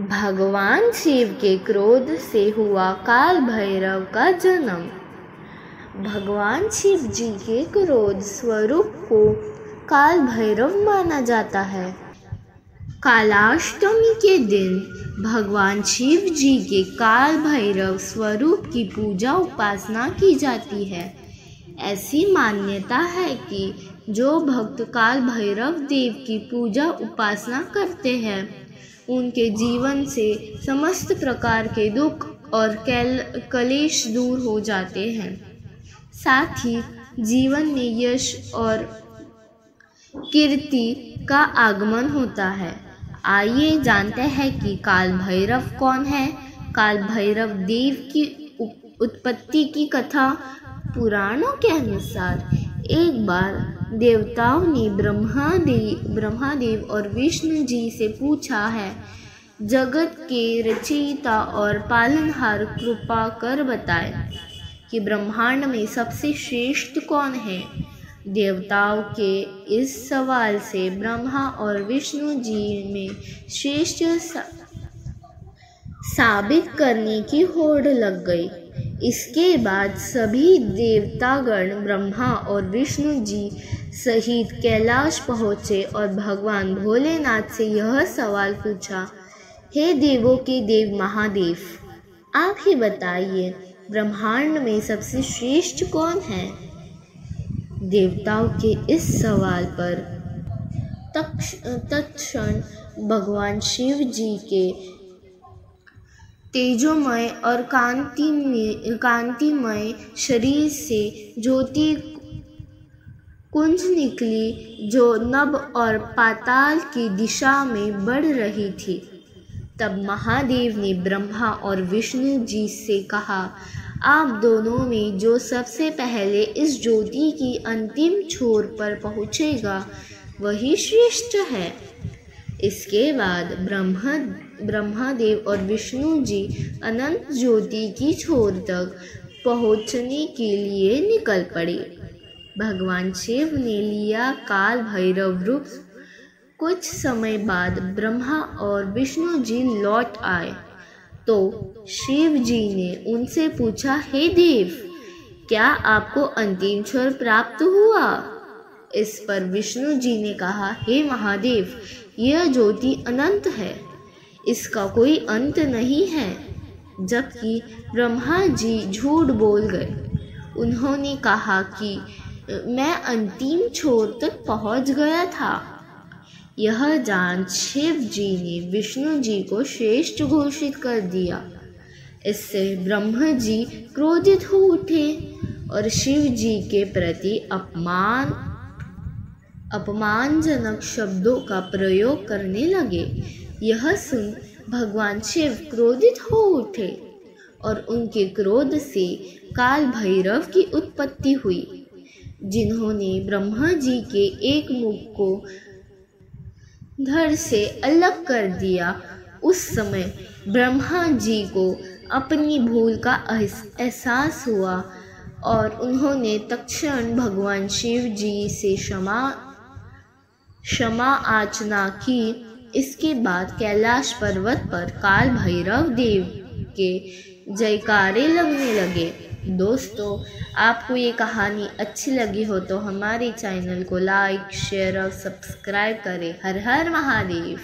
भगवान शिव के क्रोध से हुआ काल भैरव का जन्म। भगवान शिव जी के क्रोध स्वरूप को काल भैरव माना जाता है। कालाष्टमी के दिन भगवान शिव जी के काल भैरव स्वरूप की पूजा उपासना की जाती है। ऐसी मान्यता है कि जो भक्त काल भैरव देव की पूजा उपासना करते हैं उनके जीवन से समस्त प्रकार के दुख और कलेश दूर हो जाते हैं। साथ ही जीवन में यश और कीर्ति का आगमन होता है। आइए जानते हैं कि काल भैरव कौन है। काल भैरव देव की उत्पत्ति की कथा। पुराणों के अनुसार एक बार देवताओं ने ब्रह्मादेव और विष्णु जी से पूछा है, जगत के रचयिता और पालनहार कृपा कर बताएं कि ब्रह्मांड में सबसे श्रेष्ठ कौन है। देवताओं के इस सवाल से ब्रह्मा और विष्णु जी में श्रेष्ठ साबित करने की होड़ लग गई। इसके बाद सभी देवतागण ब्रह्मा और विष्णु जी सहित कैलाश पहुँचे और भगवान भोलेनाथ से यह सवाल पूछा, हे देवों के देव महादेव, आप ही बताइए ब्रह्मांड में सबसे श्रेष्ठ कौन है। देवताओं के इस सवाल पर तत्क्षण भगवान शिव जी के तेजोमय और कांतिमय शरीर से ज्योति कुंज निकली जो नभ और पाताल की दिशा में बढ़ रही थी। तब महादेव ने ब्रह्मा और विष्णु जी से कहा, आप दोनों में जो सबसे पहले इस ज्योति की अंतिम छोर पर पहुँचेगा वही श्रेष्ठ है। इसके बाद ब्रह्मादेव और विष्णु जी अनंत ज्योति की छोर तक पहुँचने के लिए निकल पड़े। भगवान शिव ने लिया काल भैरव रूप। कुछ समय बाद ब्रह्मा और विष्णु जी लौट आए तो शिव जी ने उनसे पूछा, हे देव, क्या आपको अंतिम छोर प्राप्त हुआ। इस पर विष्णु जी ने कहा, हे महादेव, यह ज्योति अनंत है, इसका कोई अंत नहीं है। जबकि ब्रह्मा जी झूठ बोल गए। उन्होंने कहा कि मैं अंतिम छोर तक पहुंच गया था। यह जान शिव जी ने विष्णु जी को श्रेष्ठ घोषित कर दिया। इससे ब्रह्मा जी क्रोधित हो उठे और शिव जी के प्रति अपमानजनक शब्दों का प्रयोग करने लगे। यह सुन भगवान शिव क्रोधित हो उठे और उनके क्रोध से काल भैरव की उत्पत्ति हुई, जिन्होंने ब्रह्मा जी के एक मुख को धड़ से अलग कर दिया। उस समय ब्रह्मा जी को अपनी भूल का एहसास हुआ और उन्होंने तत्क्षण भगवान शिव जी से क्षमा याचना की। इसके बाद कैलाश पर्वत पर काल भैरव देव के जयकारे लगने लगे। दोस्तों, आपको ये कहानी अच्छी लगी हो तो हमारे चैनल को लाइक, शेयर और सब्सक्राइब करें। हर हर महादेव।